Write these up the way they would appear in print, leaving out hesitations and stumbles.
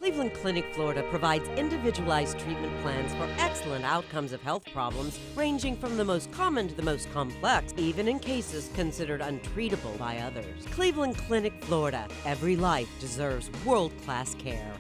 Cleveland Clinic, Florida provides individualized treatment plans for excellent outcomes of health problems ranging from the most common to the most complex, even in cases considered untreatable by others. Cleveland Clinic, Florida. Every life deserves world-class care.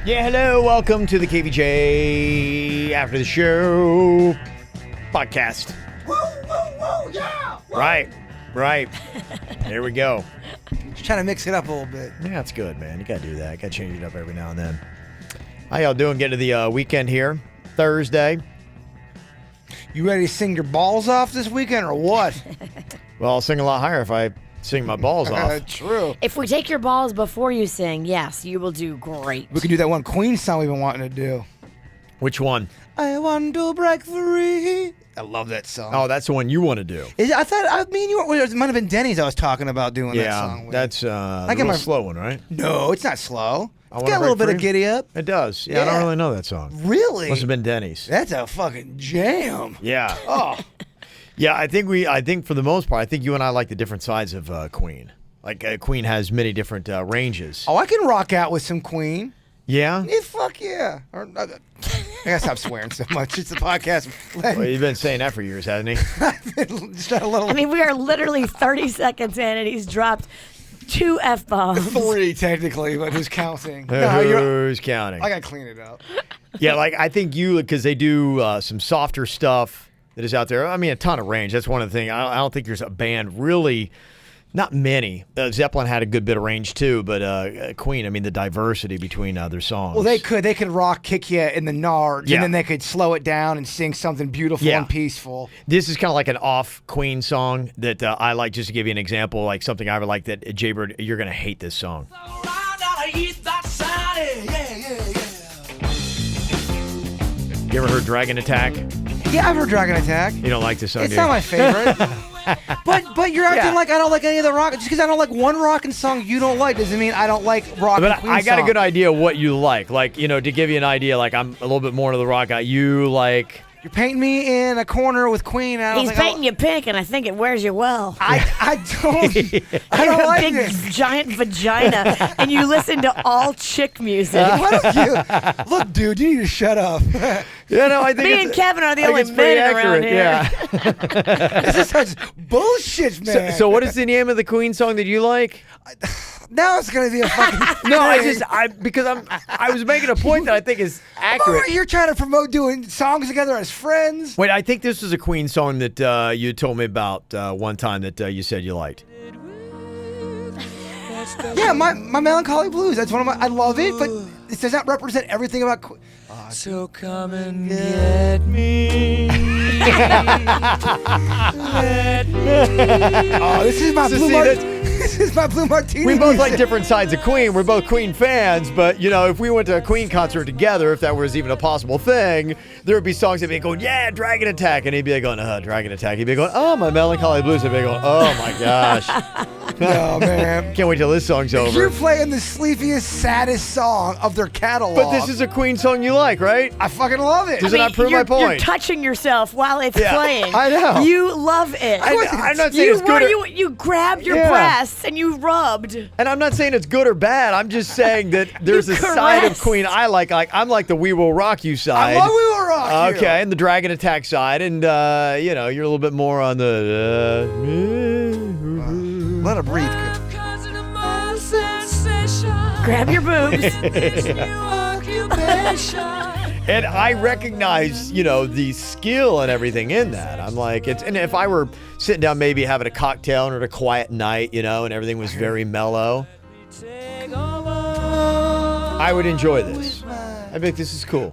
Yeah, hello. Welcome to the KVJ After the Show podcast. Woo, woo, woo, yeah! Woo. Right. There we go. Just trying to mix it up a little bit. Yeah, that's good, man. You got to do that. Got to change it up every now and then. How y'all doing? Getting to the weekend here. Thursday. You ready to sing your balls off this weekend or what? Well, I'll sing a lot higher if I sing my balls off. True. If we take your balls before you sing, yes, you will do great. We could do that one Queen song we've been wanting to do. Which one? I want to break free. I love that song. Oh, that's the one you want to do. I thought, me and you, it might have been Denny's I was talking about doing that song with. That's a slow one, right? No, it's not slow. It's Wanna got a little Break bit of Free? giddy up. It does. Yeah, I don't really know that song. Really? Must have been Denny's. That's a fucking jam. Yeah. Oh. Yeah, I think for the most part, I think you and I like the different sides of Queen. Like Queen has many different ranges. Oh, I can rock out with some Queen. Yeah? Yeah, fuck yeah. I gotta stop swearing so much. It's the podcast. Well, you've been saying that for years, hasn't he? Just a little. I mean, we are literally 30 seconds in, and he's dropped 2 F-bombs. 3 technically, but who's counting? Who's counting? I gotta clean it up. Yeah, like I think because they do some softer stuff that is out there. I mean, a ton of range. That's one of the things. I don't think there's a band really. Not many. Zeppelin had a good bit of range too, but Queen, I mean, the diversity between their songs. Well, they could rock, kick you in the nards, and then they could slow it down and sing something beautiful and peaceful. This is kind of like an off Queen song that I like. Just to give you an example, like something I would like that Jaybird, you're gonna hate this song. You ever heard Dragon Attack? Yeah, I've heard Dragon Attack. You don't like this song? It's not my favorite. But you're acting like I don't like any of the rock. Just because I don't like one rockin' song you don't like doesn't mean I don't like rock. But Queen I got song. a good idea of what you like. Like, to give you an idea, like I'm a little bit more into the rock guy. You like... You're painting me in a corner with Queen. He's painting you pink, and I think it wears you well. I don't like big it. giant vagina, and you listen to all chick music. Why don't you look, dude? You need to shut up. Yeah, no, I think Me and Kevin are the only it's pretty men around accurate, here. Yeah. This is such bullshit, man. So what is the name of the Queen song that you like? Now it's gonna be a fucking No, thing. I was making a point that I think is accurate. You're trying to promote doing songs together as friends. Wait, I think this was a Queen song that you told me about one time that you said you liked. Yeah, my Melancholy Blues. That's one of my. I love it, but it does not represent everything about. So come and get me. Let me. Oh, this is my So blue. see, This is my blue martini. We both like music. different sides of Queen. We're both Queen fans, but if we went to a Queen concert together, if that was even a possible thing, there would be songs that would be going, yeah, Dragon Attack, and he'd be going, Dragon Attack. He'd be going, oh, my Melancholy Blues. I'd be going, oh my gosh. No, man. Can't wait till this song's over. You're playing the sleepiest, saddest song of their catalog. But this is a Queen song you like, right? I fucking love it. Does it not prove my point? You're touching yourself while it's playing. I know. You love it. I'm not saying it's good. You grabbed your breasts and you rubbed. And I'm not saying it's good or bad. I'm just saying that there's a side of Queen I like. I'm like the We Will Rock You side. I love We Will Rock You. Okay, and the Dragon Attack side, and you're a little bit more on the. Let her breathe. Grab your boobs. And I recognize, the skill and everything in that. I'm like, and if I were sitting down, maybe having a cocktail and at a quiet night, and everything was very mellow, I would enjoy this. I think this is cool.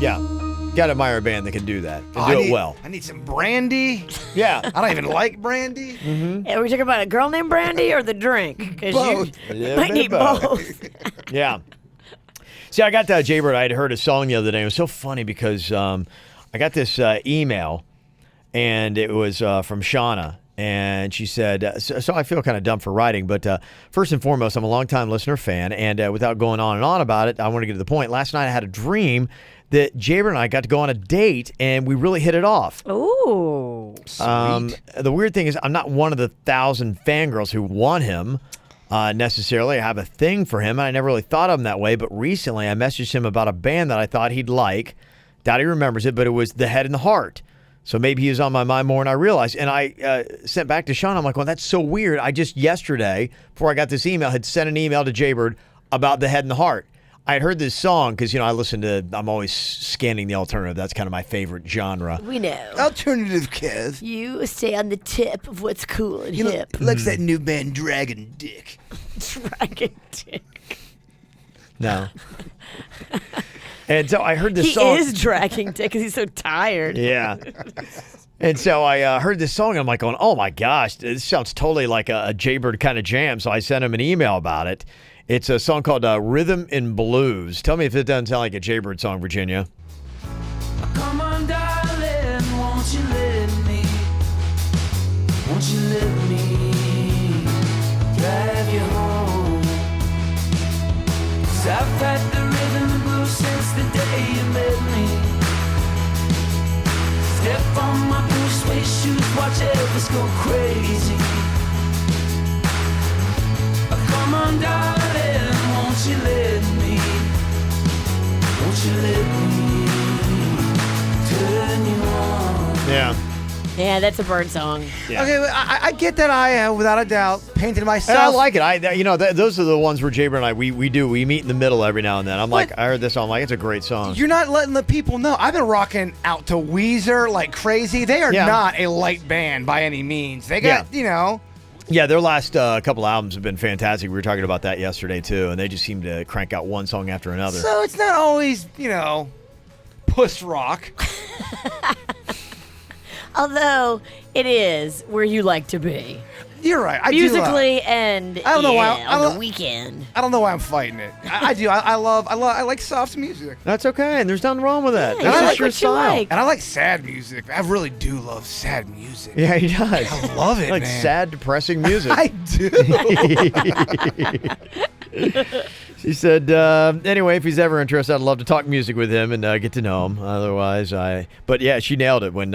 Yeah. Got to admire a band that can do that and do it well. I need some brandy. Yeah. I don't even like brandy. Mm-hmm. Are we talking about a girl named Brandy or the drink? Because Both. you might need both. Yeah. See, I got that Jaybird. I had heard a song the other day. It was so funny because I got this email, and it was from Shauna. And she said, so I feel kind of dumb for writing, but first and foremost, I'm a longtime listener fan. And without going on and on about it, I want to get to the point. Last night I had a dream that Jaybird and I got to go on a date, and we really hit it off. Ooh. Sweet. The weird thing is I'm not one of the 1,000 fangirls who want him necessarily. I have a thing for him, and I never really thought of him that way. But recently I messaged him about a band that I thought he'd like. Doubt he remembers it, but it was The Head and the Heart. So maybe he was on my mind more than I realized. And I sent back to Sean. I'm like, well, that's so weird. I just yesterday, before I got this email, had sent an email to Jaybird about the Head and the Heart. I had heard this song because, I listen to, I'm always scanning the alternative. That's kind of my favorite genre. We know. Alternative, Kev. You stay on the tip of what's cool and hip. Likes that new band, Dragon Dick. Dragon Dick. No. And so I heard this He song. is dragging Dick because he's so tired. Yeah. And so I heard this song, and I'm like going, oh my gosh, this sounds totally like a Jaybird kind of jam. So I sent him an email about it. It's a song called Rhythm and Blues. Tell me if it doesn't sound like a Jaybird song, Virginia. Come on, darling, won't you let me drive you home? 'Cause I've had the rhythm and blues since the day you met me. Step on my blue suede shoes, watch Elvis go crazy. Come on, darling, won't you let me turn you on? Yeah. Yeah, that's a Bird song. Yeah. Okay, I get that I, without a doubt, painted myself. And I like it. Those are the ones where Jaybird and I, we meet in the middle every now and then. I'm like, I heard this song. I'm like, it's a great song. You're not letting the people know. I've been rocking out to Weezer like crazy. They are not a light band by any means. They got, Yeah, their last couple albums have been fantastic. We were talking about that yesterday, too, and they just seem to crank out one song after another. So it's not always, puss rock. Although it is where you like to be. You're right. Musically and I don't know why- on the weekend. I don't know why I'm fighting it. I do. I like soft music. That's okay, and there's nothing wrong with that. Yeah, That's you just like your what you style. like. And I like sad music. I really do love sad music. Yeah, he does. I love it, like man. sad, depressing music. I do. She said, anyway, if he's ever interested, I'd love to talk music with him and get to know him. Otherwise, But yeah, she nailed it when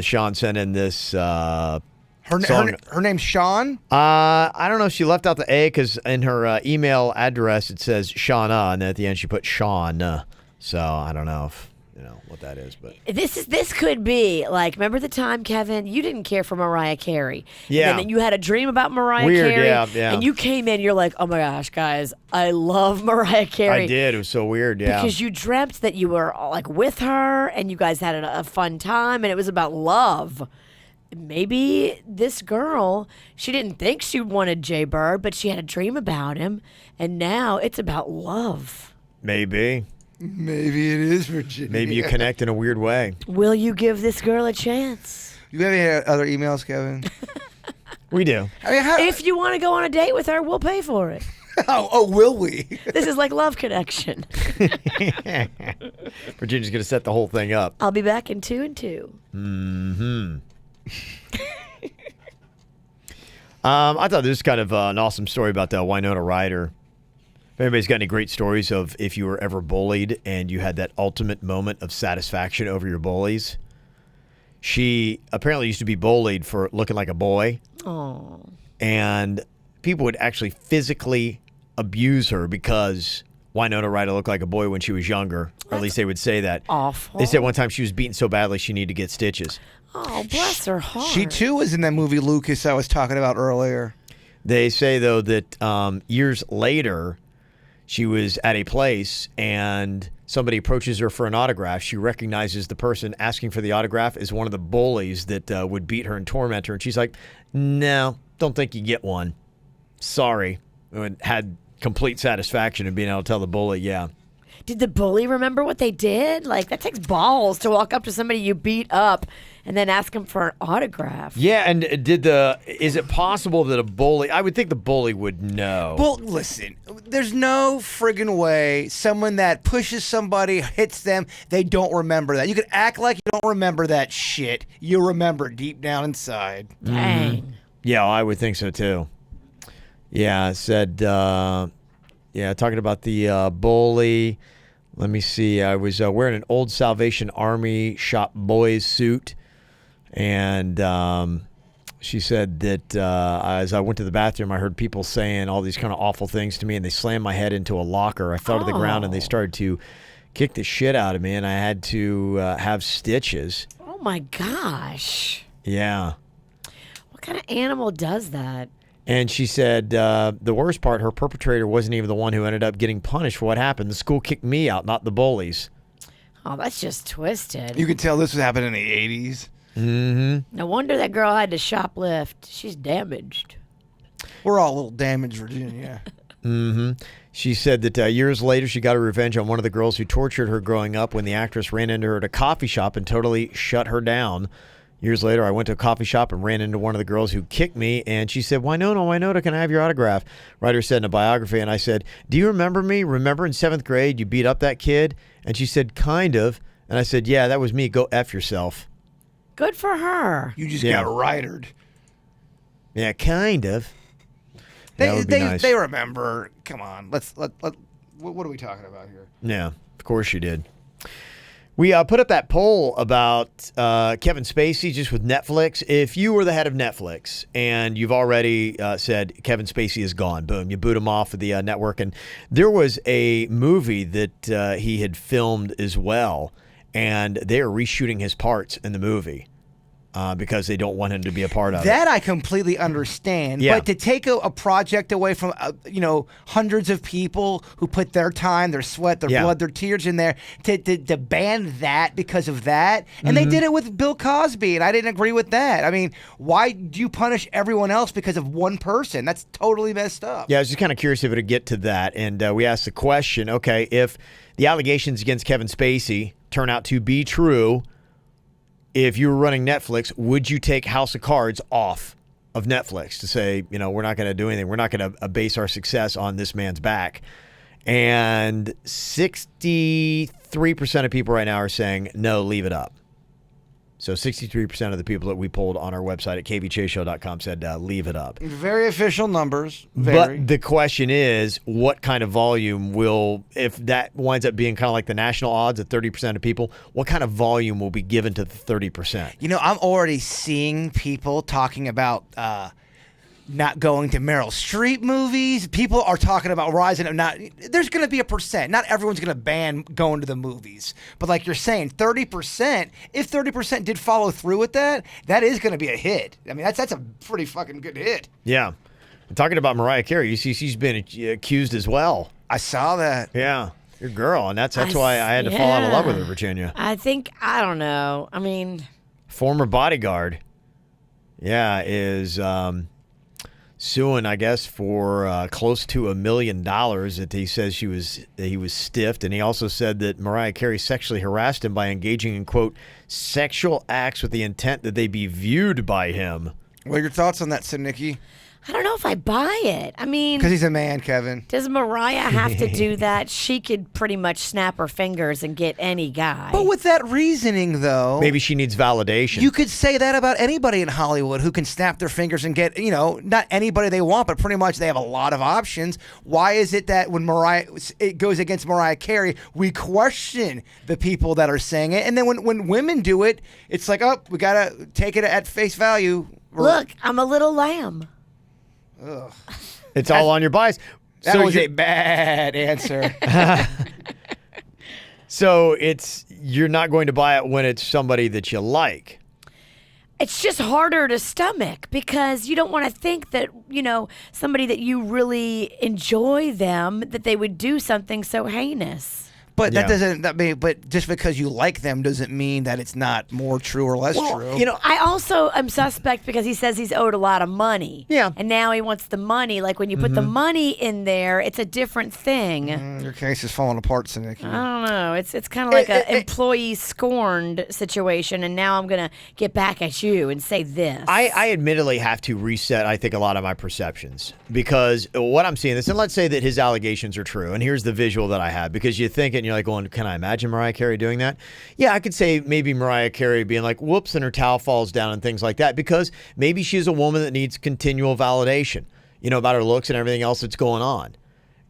Sean sent in this song. Her name's Sean? I don't know if she left out the A because in her email address it says Shauna, and then at the end she put Sean. So I don't know if what that is, but This could be like, remember the time, Kevin, you didn't care for Mariah Carey. Yeah. And then you had a dream about Mariah Weird, Carey. yeah. And you came in, you're like, oh my gosh, guys, I love Mariah Carey. I did. It was so weird, yeah. Because you dreamt that you were like with her and you guys had a fun time and it was about love. Maybe this girl, she didn't think she wanted Jay Bird, but she had a dream about him, and now it's about love. Maybe Maybe it is Virginia. you connect in a weird way. Will you give this girl a chance? You have any other emails, Kevin? We do. I mean, If you want to go on a date with her, we'll pay for it. will we? This is like Love Connection. Virginia's going to set the whole thing up. I'll be back in 2 and 2. Mm-hmm. I thought this was kind of an awesome story about Winona Ryder. If anybody's got any great stories of if you were ever bullied and you had that ultimate moment of satisfaction over your bullies. She apparently used to be bullied for looking like a boy. Oh. And people would actually physically abuse her because Winona Ryder looked like a boy when she was younger. Or at least they would say that. Awful. They said one time she was beaten so badly she needed to get stitches. Oh, bless her heart. She, too, was in that movie, Lucas, I was talking about earlier. They say, though, that years later, she was at a place and somebody approaches her for an autograph. She recognizes the person asking for the autograph is one of the bullies that would beat her and torment her. And she's like, no, don't think you get one. Sorry. And had complete satisfaction in being able to tell the bully, yeah. Did the bully remember what they did? Like, that takes balls to walk up to somebody you beat up and then ask them for an autograph. Yeah, and is it possible that a bully, I would think the bully would know. Well, listen, there's no friggin' way someone that pushes somebody, hits them, they don't remember that. You can act like you don't remember that shit. You remember it deep down inside. Dang. Yeah, I would think so, too. Yeah, it said, talking about the bully. Let me see. I was wearing an old Salvation Army shop boys suit. And she said that as I went to the bathroom, I heard people saying all these kind of awful things to me, and they slammed my head into a locker. I fell to the ground, and they started to kick the shit out of me, and I had to have stitches. Oh, my gosh. Yeah. What kind of animal does that? And she said the worst part, her perpetrator wasn't even the one who ended up getting punished for what happened. The school kicked me out, not the bullies. Oh, that's just twisted. You could tell this was happening in the 80s. Mm-hmm. No wonder that girl had to shoplift. She's damaged. We're all a little damaged, Virginia. Mm-hmm. She said that years later, she got her revenge on one of the girls who tortured her growing up when the actress ran into her at a coffee shop and totally shut her down. Years later, I went to a coffee shop and ran into one of the girls who kicked me, and she said, Wynonna, can I have your autograph? Writer said in a biography, and I said, do you remember me? Remember in 7th grade you beat up that kid? And she said, kind of. And I said, yeah, that was me. Go F yourself. Good for her. You just got ridered. Yeah, kind of. That would be nice. They remember. Come on. What are we talking about here? Yeah, of course you did. We put up that poll about Kevin Spacey just with Netflix. If you were the head of Netflix and you've already said Kevin Spacey is gone, boom, you boot him off of the network. And there was a movie that he had filmed as well, and they are reshooting his parts in the movie. Because they don't want him to be a part of it. That I completely understand. Yeah. But to take a project away from, hundreds of people who put their time, their sweat, their blood, their tears in there, to ban that because of that. And they did it with Bill Cosby, and I didn't agree with that. I mean, why do you punish everyone else because of one person? That's totally messed up. Yeah, I was just kind of curious if it would get to that. And we asked the question, okay, if the allegations against Kevin Spacey turn out to be true, if you were running Netflix, would you take House of Cards off of Netflix to say, we're not going to do anything. We're not going to base our success on this man's back. And 63% of people right now are saying, no, leave it up. So 63% of the people that we polled on our website at kvjshow.com said, leave it up. Very official numbers. Very. But the question is, what kind of volume will, if that winds up being kind of like the national odds at 30% of people, what kind of volume will be given to the 30%? I'm already seeing people talking about not going to Meryl Streep movies. People are talking about rising up. There's going to be a percent. Not everyone's going to ban going to the movies. But like you're saying, 30%, if 30% did follow through with that, that is going to be a hit. I mean, that's a pretty fucking good hit. Yeah. And talking about Mariah Carey, you see she's been accused as well. I saw that. Yeah. Your girl. And that's why I had to fall out of love with her, Virginia. I don't know. I mean, former bodyguard, is suing, I guess, for close to $1 million that he says he was stiffed. And he also said that Mariah Carey sexually harassed him by engaging in, quote, sexual acts with the intent that they be viewed by him. What are your thoughts on that, Nikki? I don't know if I buy it. I mean, because he's a man, Kevin. Does Mariah have to do that? She could pretty much snap her fingers and get any guy. But with that reasoning, though, maybe she needs validation. You could say that about anybody in Hollywood who can snap their fingers and get, not anybody they want, but pretty much they have a lot of options. Why is it that when it goes against Mariah Carey, we question the people that are saying it, and then when women do it, it's like, oh, we gotta take it at face value. Look, I'm a little lamb. Ugh. It's all on your bias. That was a bad answer. So you're not going to buy it when it's somebody that you like. It's just harder to stomach because you don't want to think that, somebody that you really enjoy them, that they would do something so heinous. But but just because you like them doesn't mean that it's not more true or less true. I also am suspect because he says he's owed a lot of money. Yeah. And now he wants the money. Like when you put the money in there, it's a different thing. Your case is falling apart, Nikki. I don't know. It's kind of like an employee scorned situation, and now I'm going to get back at you and say this. I admittedly have to reset, I think, a lot of my perceptions because what I'm seeing this, and let's say that his allegations are true, and here's the visual that I have, because you think it and you're like going, can I imagine Mariah Carey doing that? Yeah, I could say maybe Mariah Carey being like, whoops, and her towel falls down and things like that, because maybe she's a woman that needs continual validation, about her looks and everything else that's going on.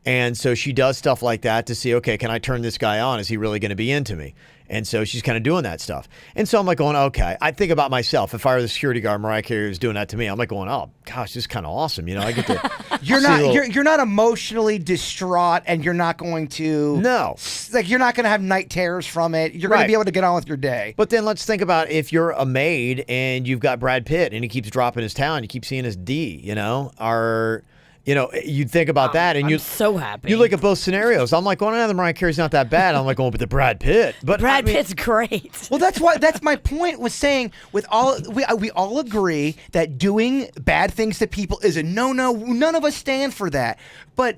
And so she does stuff like that to see, okay, can I turn this guy on? Is he really going to be into me? And so she's kind of doing that stuff. And so I'm like going, okay. I think about myself. If I were the security guard, Mariah Carey was doing that to me, I'm like going, oh, gosh, this is kind of awesome. You know, I get to You're not emotionally distraught, and you're not going to you're not going to have night terrors from it. You're going to be able to get on with your day. But then let's think about if you're a maid and you've got Brad Pitt and he keeps dropping his towel and you keep seeing his D, you'd think about that, and I'm so happy. You look at both scenarios. I'm like, well, no, the Mariah Carey's not that bad. I'm like, but the Brad Pitt. But Brad Pitt's great. Well, that's my point was saying we all agree that doing bad things to people is a no-no. None of us stand for that. But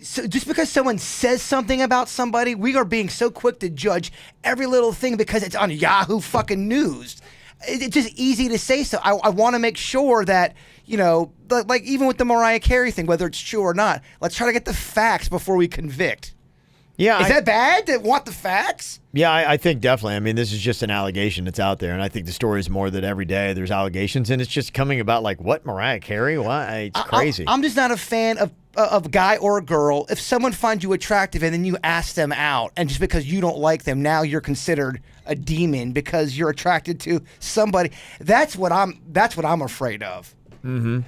so just because someone says something about somebody, we are being so quick to judge every little thing because it's on Yahoo fucking News. It's just easy to say so. I want to make sure that, like even with the Mariah Carey thing, whether it's true or not, let's try to get the facts before we convict. Yeah, is that bad to want the facts? Yeah, I think definitely. I mean, this is just an allegation that's out there, and I think the story is more that every day there's allegations, and it's just coming about like, what, Mariah Carey? What? It's crazy. I'm just not a fan of a guy or a girl. If someone finds you attractive and then you ask them out, and just because you don't like them, now you're considered a demon because you're attracted to somebody. That's what I'm afraid of. Mm-hmm.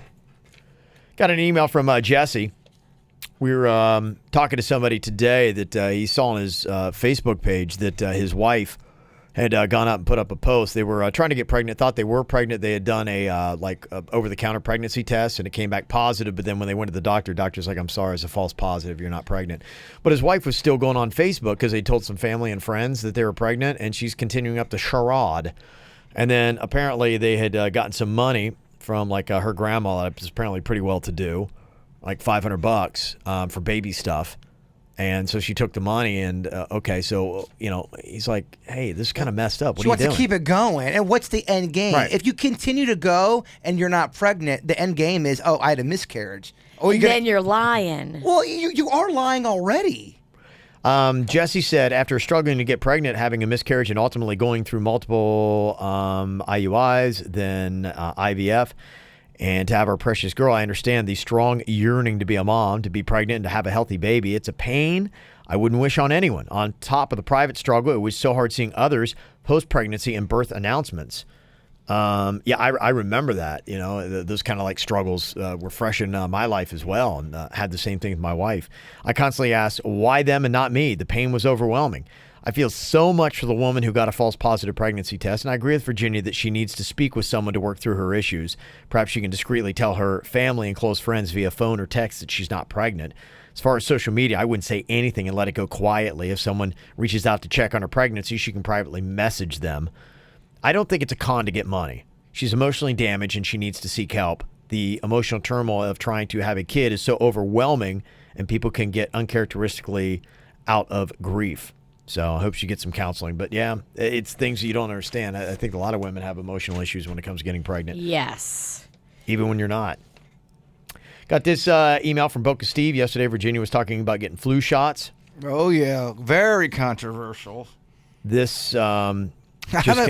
Got an email from Jesse. We were talking to somebody today that he saw on his Facebook page that his wife had gone up and put up a post. They were trying to get pregnant, thought they were pregnant. They had done a over-the-counter pregnancy test, and it came back positive. But then when they went to the doctor's like, I'm sorry, it's a false positive. You're not pregnant. But his wife was still going on Facebook because they told some family and friends that they were pregnant, and she's continuing up the charade. And then apparently they had gotten some money from her grandma that was apparently pretty well-to-do, like $500 for baby stuff. And so she took the money and, he's like, hey, this is kind of messed up. What she are you wants doing? to keep it going. And what's the end game? Right. If you continue to go and you're not pregnant, the end game is, I had a miscarriage. Then you're lying. Well, you are lying already. Jesse said after struggling to get pregnant, having a miscarriage, and ultimately going through multiple IUIs, then IVF, and to have our precious girl, I understand the strong yearning to be a mom, to be pregnant, and to have a healthy baby. It's a pain I wouldn't wish on anyone. On top of the private struggle, it was so hard seeing others post-pregnancy and birth announcements. I remember that. Those kind of struggles were fresh in my life as well, and had the same thing with my wife. I constantly asked, why them and not me? The pain was overwhelming. I feel so much for the woman who got a false positive pregnancy test, and I agree with Virginia that she needs to speak with someone to work through her issues. Perhaps she can discreetly tell her family and close friends via phone or text that she's not pregnant. As far as social media, I wouldn't say anything and let it go quietly. If someone reaches out to check on her pregnancy, she can privately message them. I don't think it's a con to get money. She's emotionally damaged and she needs to seek help. The emotional turmoil of trying to have a kid is so overwhelming, and people can get uncharacteristically out of grief. So I hope she gets some counseling. But yeah, it's things you don't understand. I think a lot of women have emotional issues when it comes to getting pregnant. Yes. Even when you're not. Got this email from Boca Steve. Yesterday, Virginia was talking about getting flu shots. Oh, yeah. Very controversial. This I don't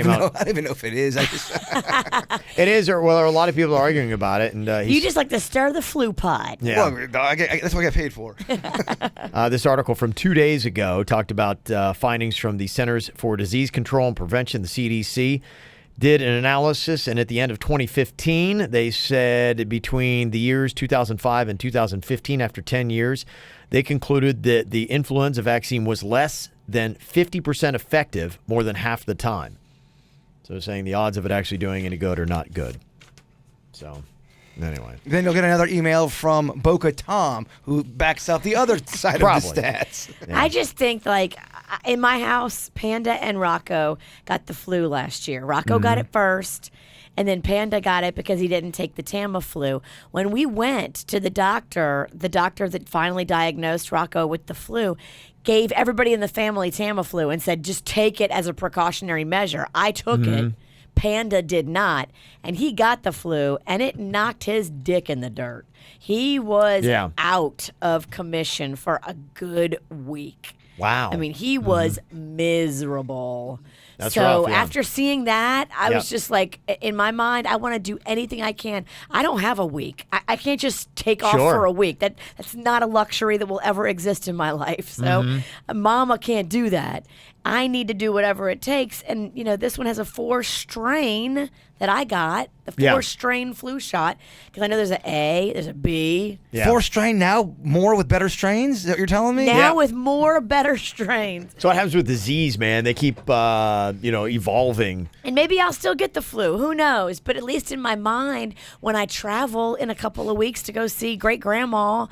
even know if it is. It is, or a lot of people are arguing about it. And you just like to stir the flu pot. Yeah. Well, that's what I get paid for. This article from 2 days ago talked about findings from the Centers for Disease Control and Prevention, the CDC, did an analysis, and at the end of 2015, they said between the years 2005 and 2015, after 10 years, they concluded that the influenza vaccine was less than 50% effective more than half the time. So saying the odds of it actually doing any good are not good. So anyway. Then you'll get another email from Boca Tom, who backs up the other side of the stats. Yeah. I just think, in my house, Panda and Rocco got the flu last year. Rocco got it first, and then Panda got it because he didn't take the Tamiflu. When we went to the doctor that finally diagnosed Rocco with the flu gave everybody in the family Tamiflu and said, just take it as a precautionary measure. I took it. Panda did not, and he got the flu, and it knocked his dick in the dirt. He was out of commission for a good week. Wow. I mean, he was miserable. That's so rough, yeah. After seeing that, I was just like, in my mind, I want to do anything I can. I don't have a week. I can't just take off for a week. That's not a luxury that will ever exist in my life. So Mama can't do that. I need to do whatever it takes. And, this one has a 4 strain that I got, the 4 strain flu shot, because I know there's an A, there's a B. Yeah. 4 strain now, more with better strains? Is that what you're telling me? Now with more better strains. So what happens with disease, man? They keep, evolving. And maybe I'll still get the flu. Who knows? But at least in my mind, when I travel in a couple of weeks to go see great grandma,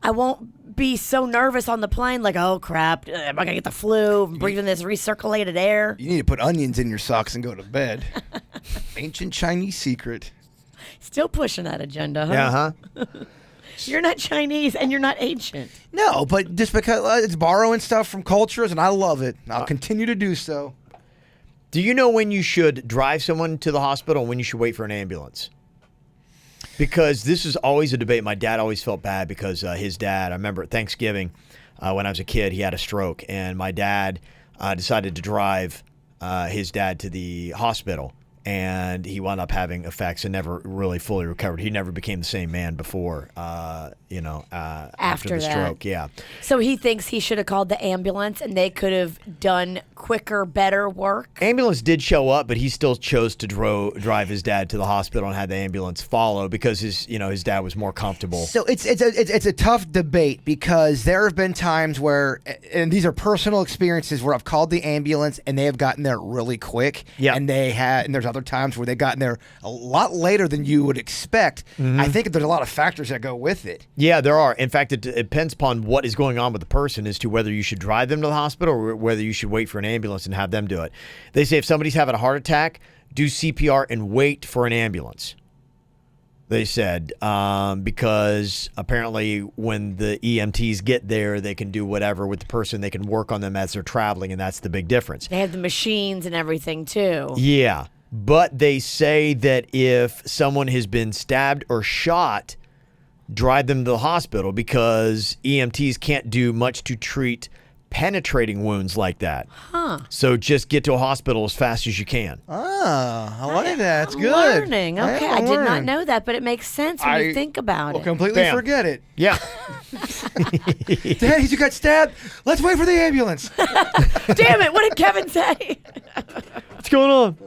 I won't be so nervous on the plane, like, oh crap, am I gonna get the flu? I'm breathing this recirculated air. You need to put onions in your socks and go to bed. Ancient Chinese secret. Still pushing that agenda, huh? Yeah, You're not Chinese and you're not ancient. No, but just because it's borrowing stuff from cultures, and I love it. I'll continue to do so. Do you know when you should drive someone to the hospital and when you should wait for an ambulance? Because this is always a debate. My dad always felt bad because his dad, I remember at Thanksgiving when I was a kid, he had a stroke. And my dad decided to drive his dad to the hospital. And he wound up having effects and never really fully recovered. He never became the same man before, after the stroke. Yeah. So he thinks he should have called the ambulance and they could have done quicker, better work? Ambulance did show up, but he still chose to drive his dad to the hospital and had the ambulance follow because his dad was more comfortable. So it's a tough debate because there have been times where, and these are personal experiences where I've called the ambulance and they have gotten there really quick. Yeah. And there's other times where they've gotten there a lot later than you would expect. Mm-hmm. I think there's a lot of factors that go with it. Yeah, there are. In fact, it depends upon what is going on with the person as to whether you should drive them to the hospital or whether you should wait for an ambulance and have them do it. They say if somebody's having a heart attack, do CPR and wait for an ambulance. They said because apparently when the EMTs get there, they can do whatever with the person. They can work on them as they're traveling, and that's the big difference. They have the machines and everything, too. Yeah, but they say that if someone has been stabbed or shot, drive them to the hospital because EMTs can't do much to treat penetrating wounds like that. Huh. So just get to a hospital as fast as you can. Ah, I like that. That's good. Learning. Okay, I did not know that, but it makes sense when you think about Well, it. completely Bam. forget it. Yeah. Daddy, you got stabbed. Let's wait for the ambulance. Damn it, what did Kevin say? What's going on?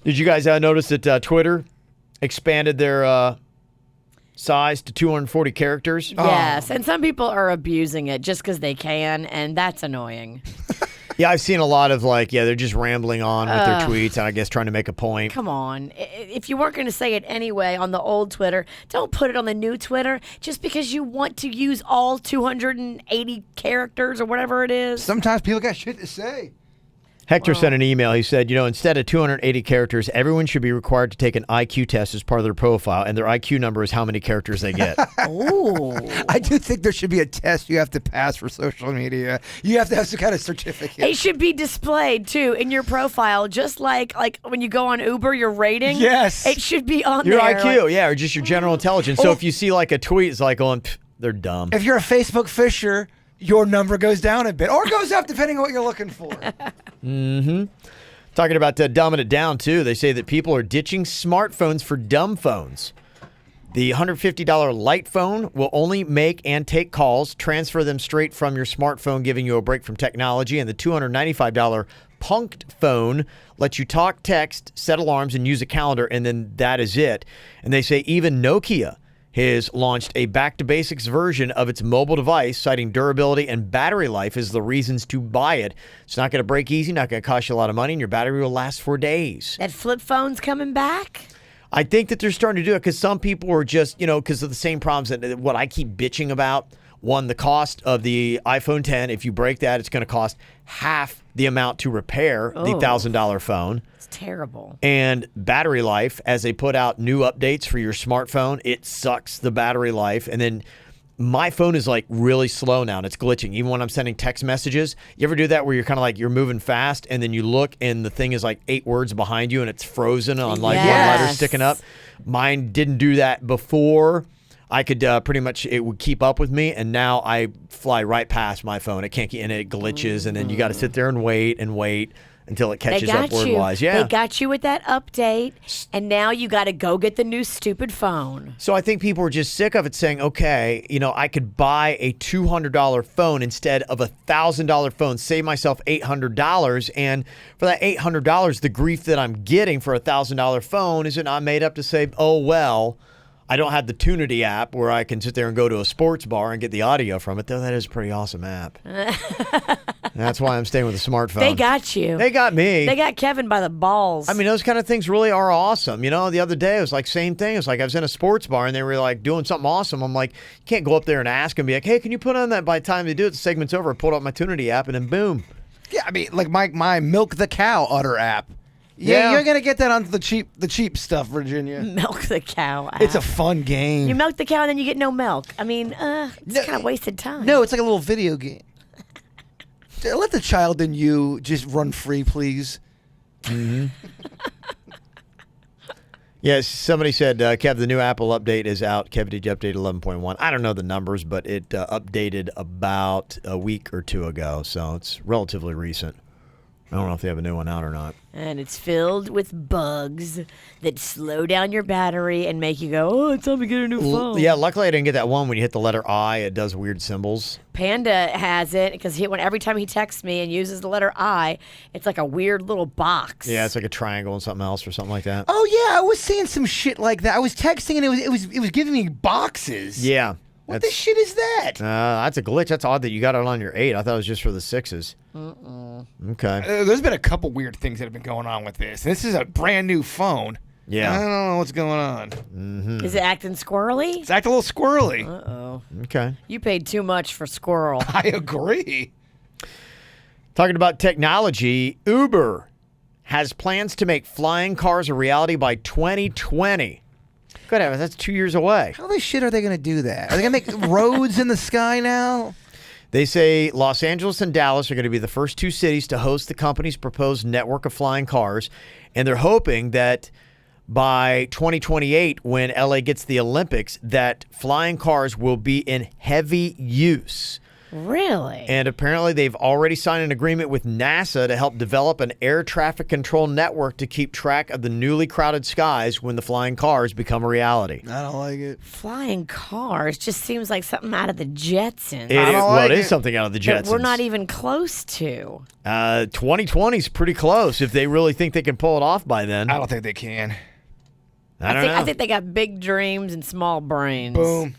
Did you guys notice that Twitter expanded their size to 240 characters? Yes, and some people are abusing it just because they can, and that's annoying. Yeah, I've seen a lot of they're just rambling on with their tweets and I guess trying to make a point. Come on. If you weren't going to say it anyway on the old Twitter, don't put it on the new Twitter just because you want to use all 280 characters or whatever it is. Sometimes people got shit to say. Hector sent an email. He said, instead of 280 characters, everyone should be required to take an IQ test as part of their profile, and their IQ number is how many characters they get. Ooh. I do think there should be a test you have to pass for social media. You have to have some kind of certificate. It should be displayed, too, in your profile, just like when you go on Uber, your rating. Yes. It should be on Your there. IQ, or just your general intelligence. So if you see a tweet, it's like going, they're dumb. If you're a Facebook fisher, your number goes down a bit or goes up depending on what you're looking for. Mm-hmm. Talking about dumbing it down, too. They say that people are ditching smartphones for dumb phones. The $150 light phone will only make and take calls, transfer them straight from your smartphone, giving you a break from technology. And the $295 punked phone lets you talk, text, set alarms, and use a calendar, and then that is it. And they say even Nokia has launched a back-to-basics version of its mobile device, citing durability and battery life as the reasons to buy it. It's not going to break easy, not going to cost you a lot of money, and your battery will last for days. That flip phone's coming back? I think that they're starting to do it because some people are just, because of the same problems that what I keep bitching about. One, the cost of the iPhone 10, if you break that, it's going to cost half the amount to repair the $1,000 phone. It's terrible. And battery life, as they put out new updates for your smartphone, it sucks the battery life. And then my phone is really slow now and it's glitching. Even when I'm sending text messages, you ever do that where you're kind of you're moving fast and then you look and the thing is 8 words behind you and it's frozen on one letter sticking up? Mine didn't do that before. I could pretty much, it would keep up with me, and now I fly right past my phone. It can't, and it glitches, and then you got to sit there and wait, until it They catches up got you. word-wise. Yeah. They got you with that update, and now you got to go get the new stupid phone. So I think people are just sick of it saying, okay, I could buy a $200 phone instead of a $1,000 phone, save myself $800. And for that $800, the grief that I'm getting for a $1,000 phone, is it not made up to say, oh, well, I don't have the Tunity app where I can sit there and go to a sports bar and get the audio from it, though that is a pretty awesome app. That's why I'm staying with a smartphone. They got you. They got me. They got Kevin by the balls. I mean, those kind of things really are awesome. The other day it was like same thing. It was like I was in a sports bar and they were like doing something awesome. I'm like, you can't go up there and ask and be like, hey, can you put on that by the time they do it? The segment's over. I pulled out my Tunity app and then boom. Yeah, I mean, like my Milk the Cow Udder app. Yeah, you're gonna get that on the cheap stuff, Virginia. Milk the cow. It's a fun game. You milk the cow and then you get no milk. I mean, it's kind of wasted time. No, it's like a little video game. Let the child in you just run free, please. Mm-hmm. Yes, somebody said, Kev, the new Apple update is out. KVJ update 11.1. I don't know the numbers, but it updated about a week or two ago, so it's relatively recent. I don't know if they have a new one out or not. And it's filled with bugs that slow down your battery and make you go, oh, it's time to get a new phone. Yeah, luckily I didn't get that one. When you hit the letter I, it does weird symbols. Panda has it because every time he texts me and uses the letter I, it's like a weird little box. Yeah, it's like a triangle and something else or something like that. Oh yeah, I was seeing some shit like that. I was texting and it was giving me boxes. Yeah. What the shit is that? That's a glitch. That's odd that you got it on your 8. I thought it was just for the 6s. Okay. There's been a couple weird things that have been going on with this. This is a brand new phone. Yeah. I don't know what's going on. Mm-hmm. Is it acting squirrely? It's acting a little squirrely. Uh-oh. Okay. You paid too much for squirrel. I agree. Talking about technology, Uber has plans to make flying cars a reality by 2020. Good heavens, that's 2 years away. How the shit are they going to do that? Are they going to make roads in the sky now? They say Los Angeles and Dallas are going to be the first two cities to host the company's proposed network of flying cars. And they're hoping that by 2028, when LA gets the Olympics, that flying cars will be in heavy use. Really? And apparently they've already signed an agreement with NASA to help develop an air traffic control network to keep track of the newly crowded skies when the flying cars become a reality. I don't like it. Flying cars just seems like something out of the Jetsons. It is something out of the Jetsons. That we're not even close to. 2020 is pretty close if they really think they can pull it off by then. I don't think they can. I think they got big dreams and small brains. Boom.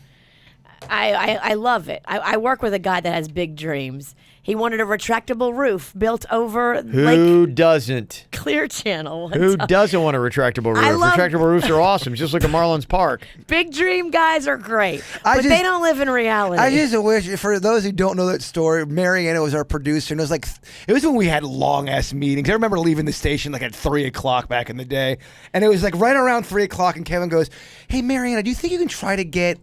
I love it. I work with a guy that has big dreams. He wanted a retractable roof built over Who doesn't? Clear Channel. Who doesn't want a retractable roof? Retractable roofs are awesome, just like at Marlins Park. Big dream guys are great, but they don't live in reality. I just wish, for those who don't know that story, Mariana was our producer, and it was when we had long ass meetings. I remember leaving the station like at 3:00 back in the day, and it was like right around 3:00, and Kevin goes, "Hey Mariana, do you think you can try to get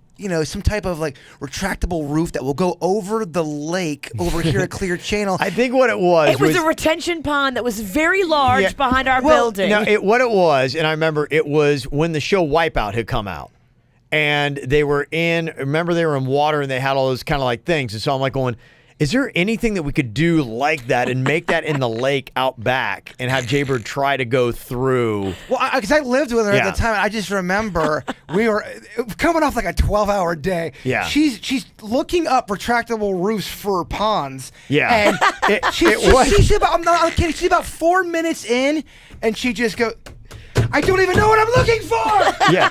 some type of like retractable roof that will go over the lake over here at Clear Channel?" I think what it was a retention pond that was very large behind our building. No, what it was, and I remember it was when the show Wipeout had come out, and they were in water, and they had all those kind of like things, and so I'm like going, is there anything that we could do like that and make that in the lake out back and have Jaybird try to go through? Well, because I lived with her at the time, and I just remember we were coming off like a 12-hour day. Yeah. She's looking up retractable roofs for ponds. Yeah. And she's about, I'm not kidding, she's about 4 minutes in, and she just goes, I don't even know what I'm looking for. Yeah.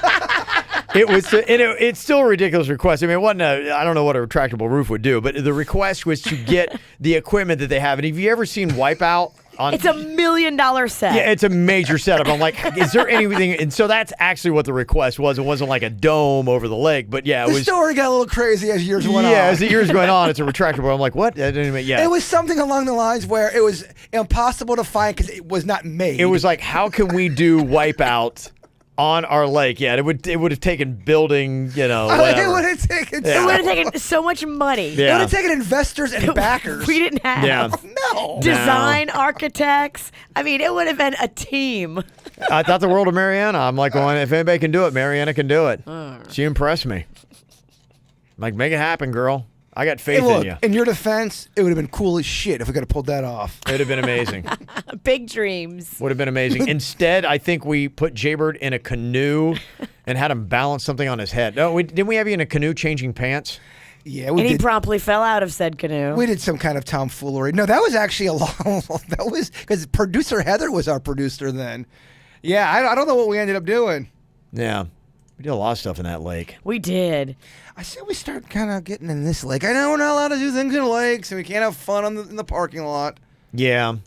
It was, and it's still a ridiculous request. I mean, it wasn't I don't know what a retractable roof would do, but the request was to get the equipment that they have. And have you ever seen Wipeout? It's $1 million set. Yeah, it's a major setup. I'm like, is there anything? And so that's actually what the request was. It wasn't like a dome over the lake, but yeah, the story got a little crazy as years went on. Yeah, as the years going on, it's a retractable. I'm like, what? I didn't even. Yeah, it was something along the lines where it was impossible to find because it was not made. It was like, how can we do Wipeout on our lake? Yeah, it would have taken building, whatever. It would have taken. It would have taken so much money. Yeah. It would have taken investors and backers. We didn't have. Yeah. No. Design architects. I mean, it would have been a team. I thought the world of Mariana. I'm like, going, if anybody can do it, Mariana can do it. She impressed me. Like, make it happen, girl. I got faith Hey, look, in you. in your defense, it would have been cool as shit if we could have pulled that off. It would have been amazing. Big dreams. Would have been amazing. Instead, I think we put Jaybird in a canoe and had him balance something on his head. No, didn't we have you in a canoe changing pants? Yeah, And he promptly fell out of said canoe. We did some kind of tomfoolery. No, that was actually a long. That was because producer Heather was our producer then. Yeah, I don't know what we ended up doing. Yeah. We did a lot of stuff in that lake. We did. I said we start kind of getting in this lake. I know we're not allowed to do things in lakes, and we can't have fun in the parking lot. Yeah.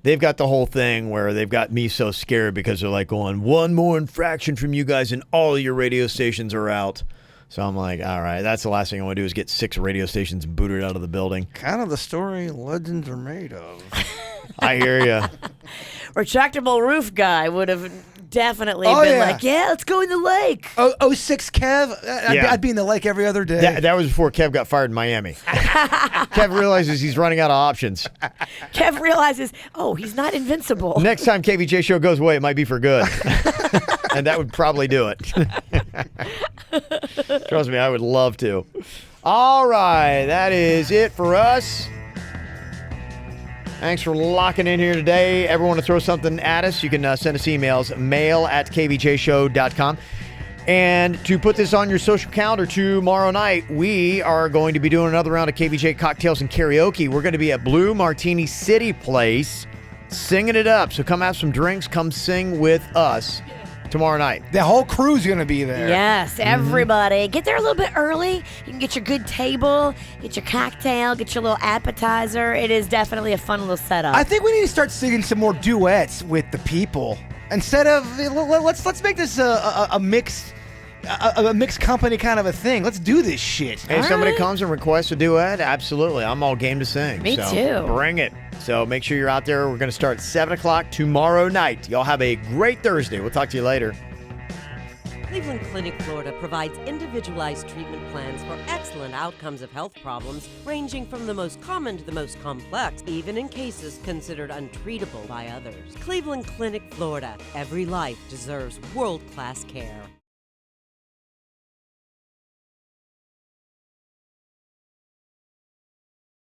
They've got the whole thing where they've got me so scared because they're like going, one more infraction from you guys and all of your radio stations are out. So I'm like, all right, that's the last thing I want to do is get 6 radio stations booted out of the building. Kind of the story legends are made of. I hear you. Retractable roof guy would have definitely been like, yeah, let's go in the lake. 06 Kev? I'd be in the lake every other day. That was before Kev got fired in Miami. Kev realizes he's running out of options. Kev realizes, he's not invincible. Next time KVJ show goes away, it might be for good. And that would probably do it. Trust me, I would love to. All right, that is it for us. Thanks for locking in here today. Ever want to throw something at us, you can send us emails, mail@kvjshow.com. And to put this on your social calendar, tomorrow night, we are going to be doing another round of KVJ Cocktails and Karaoke. We're going to be at Blue Martini City Place singing it up. So come have some drinks, come sing with us tomorrow night. The whole crew's going to be there. Yes, everybody. Get there a little bit early. You can get your good table, get your cocktail, get your little appetizer. It is definitely a fun little setup. I think we need to start singing some more duets with the people. Instead of, let's make this a mixed company kind of a thing. Let's do this shit. Hey, if somebody comes and requests a duet, absolutely. I'm all game to sing. Me too. Bring it. So make sure you're out there. We're going to start at 7 o'clock tomorrow night. Y'all have a great Thursday. We'll talk to you later. Cleveland Clinic, Florida provides individualized treatment plans for excellent outcomes of health problems ranging from the most common to the most complex, even in cases considered untreatable by others. Cleveland Clinic, Florida. Every life deserves world-class care.